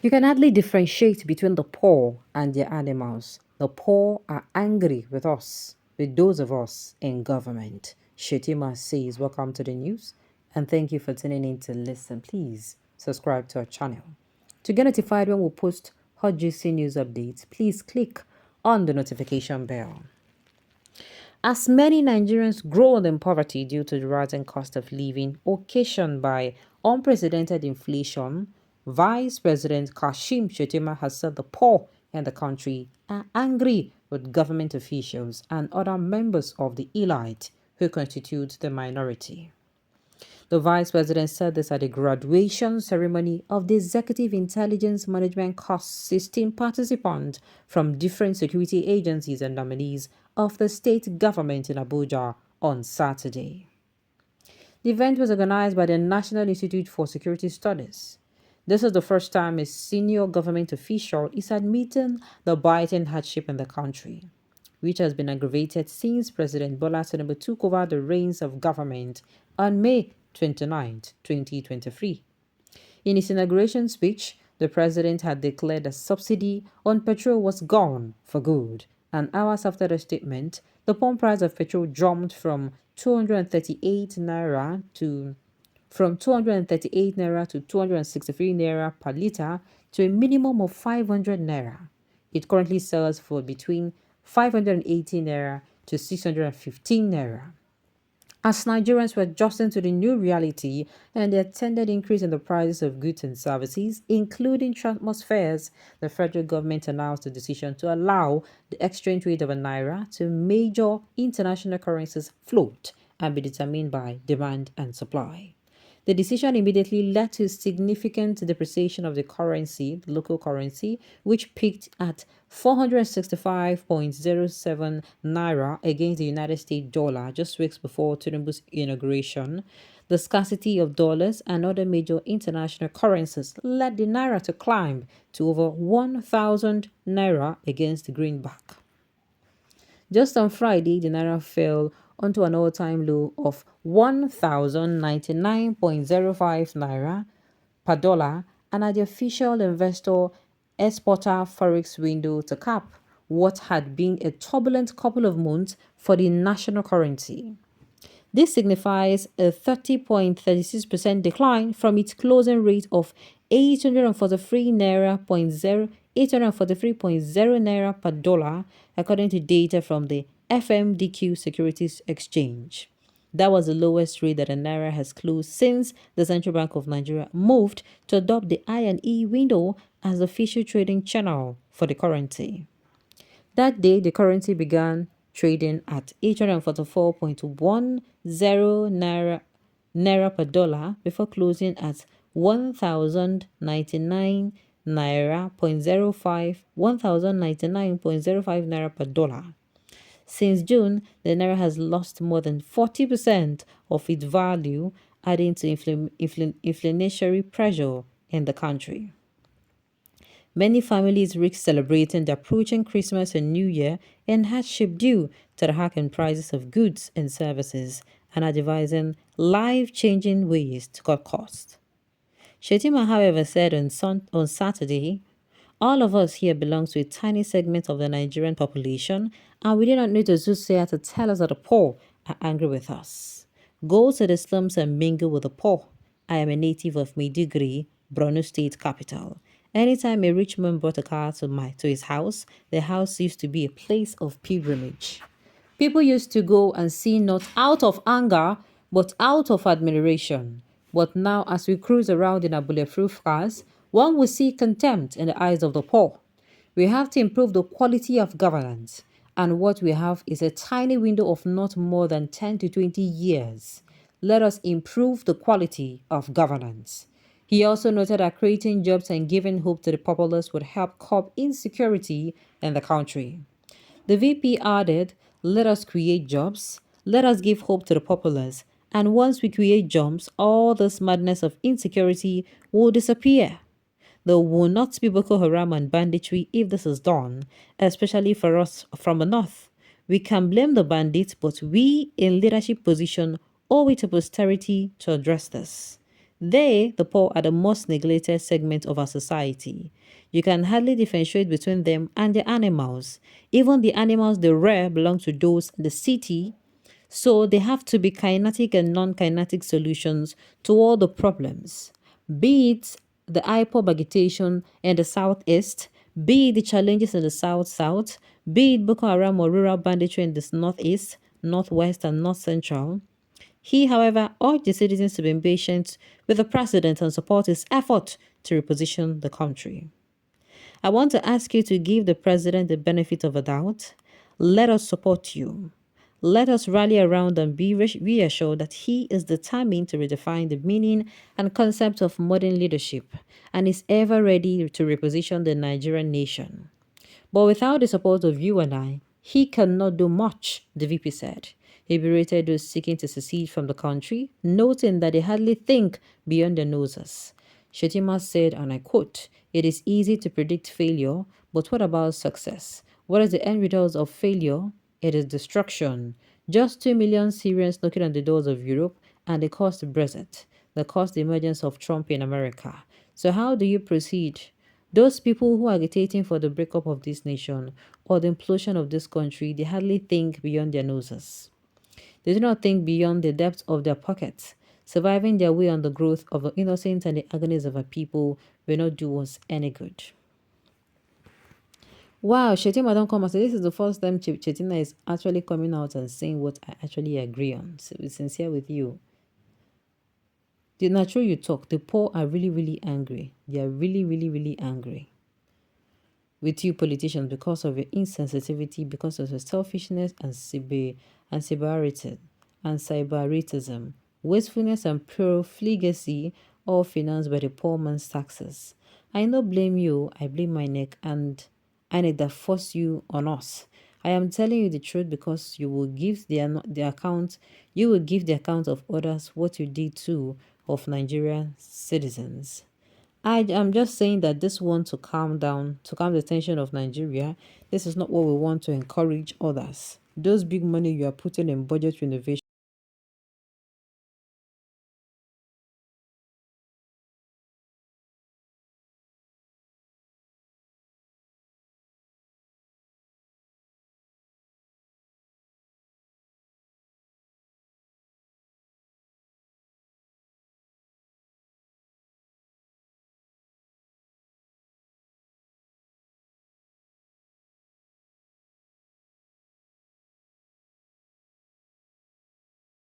You can hardly differentiate between the poor and their animals. The poor are angry with us, with those of us in government. Shettima says, welcome to the news and thank you for tuning in to listen. Please subscribe to our channel. To get notified when we post hot juicy news updates, please click on the notification bell. As many Nigerians grow in poverty due to the rising cost of living occasioned by unprecedented inflation, Vice President Kashim Shettima has said the poor in the country are angry with government officials and other members of the elite who constitute the minority. The vice president said this at a graduation ceremony of the Executive Intelligence Management Course 16 participants from different security agencies and nominees of the state government in Abuja on Saturday. The event was organized by the National Institute for Security Studies. This is the first time a senior government official is admitting the biting hardship in the country, which has been aggravated since President Bola Tinubu took over the reins of government on May 29, 2023. In his inauguration speech, the president had declared the subsidy on petrol was gone for good, and hours after the statement, the pump price of petrol jumped from 238 naira to 263 naira per liter to a minimum of 500 naira. It currently sells for between 580 naira to 615 naira. As Nigerians were adjusting to the new reality and the attended increase in the prices of goods and services, including transport fares, the federal government announced the decision to allow the exchange rate of a naira to major international currencies float and be determined by demand and supply. The decision immediately led to significant depreciation of the currency, the local currency, which peaked at 465.07 naira against the United States dollar just weeks before Tinubu's inauguration. The scarcity of dollars and other major international currencies led the naira to climb to over 1,000 naira against the greenback. Just on Friday, the naira fell onto an all-time low of 1,099.05 naira per dollar, and at the official investor exporter forex window to cap what had been a turbulent couple of months for the national currency. This signifies a 30.36% decline from its closing rate of 843.0 naira per dollar, according to data from the FMDQ Securities Exchange. That was the lowest rate that the naira has closed since the Central Bank of Nigeria moved to adopt the I&E window as the official trading channel for the currency. That day, the currency began trading at 844.10 naira per dollar before closing at 1,099.05 naira per dollar. Since June, the naira has lost more than 40% of its value, adding to inflationary pressure in the country. Many families risk celebrating the approaching Christmas and New Year in hardship due to the hike in prices of goods and services and are devising life-changing ways to cut costs. Shettima, however, said on Saturday, all of us here belong to a tiny segment of the Nigerian population, and we do not need a soothsayer to tell us that the poor are angry with us. Go to the slums and mingle with the poor. I am a native of Maiduguri, Borno State capital. Anytime a rich man brought a car to his house, the house used to be a place of pilgrimage. People used to go and see not out of anger, but out of admiration. But now, as we cruise around in our bulletproof cars, one will see contempt in the eyes of the poor. We have to improve the quality of governance, and what we have is a tiny window of not more than 10 to 20 years. Let us improve the quality of governance. He also noted that creating jobs and giving hope to the populace would help curb insecurity in the country. The VP added, let us create jobs, let us give hope to the populace, and once we create jobs, all this madness of insecurity will disappear. There will not be Boko Haram and banditry if this is done, especially for us from the north. We can blame the bandits, but we in leadership position owe it to posterity to address this. They, the poor, are the most neglected segment of our society. You can hardly differentiate between them and the animals. Even the animals they rear belong to those in the city, so they have to be kinetic and non-kinetic solutions to all the problems. Be it the IPOB agitation in the southeast, be it the challenges in the south-south, be it Boko Haram or rural banditry in the northeast, northwest, and north central. He, however, urged the citizens to be patient with the president and support his effort to reposition the country. I want to ask you to give the president the benefit of a doubt. Let us support you. Let us rally around and be reassured that he is determined to redefine the meaning and concept of modern leadership and is ever ready to reposition the Nigerian nation. But without the support of you and I, he cannot do much, the VP said. He berated those seeking to secede from the country, noting that they hardly think beyond their noses. Shettima said, and I quote, "It is easy to predict failure, but what about success? What is the end result of failure? It is destruction. Just 2 million Syrians knocking on the doors of Europe, and they caused Brexit. They caused the emergence of Trump in America. So how do you proceed? Those people who are agitating for the breakup of this nation or the implosion of this country, they hardly think beyond their noses. They do not think beyond the depths of their pockets. Surviving their way on the growth of the innocent and the agonies of our people will not do us any good." Wow, Shettima don't come and say this is the first time Shettima is actually coming out and saying what I actually agree on. So be sincere with you. The natural you talk, the poor are really, really angry. They are really, really, really angry with you politicians because of your insensitivity, because of your selfishness and cyberitism, wastefulness and profligacy, all financed by the poor man's taxes. I no blame you, I blame my neck and INEC that force you on us. I am telling you the truth because you will give the account, you will give the account of others what you did to of Nigerian citizens. I am just saying that this one to calm down, to calm the tension of Nigeria. This is not what we want to encourage others. Those big money you are putting in budget renovation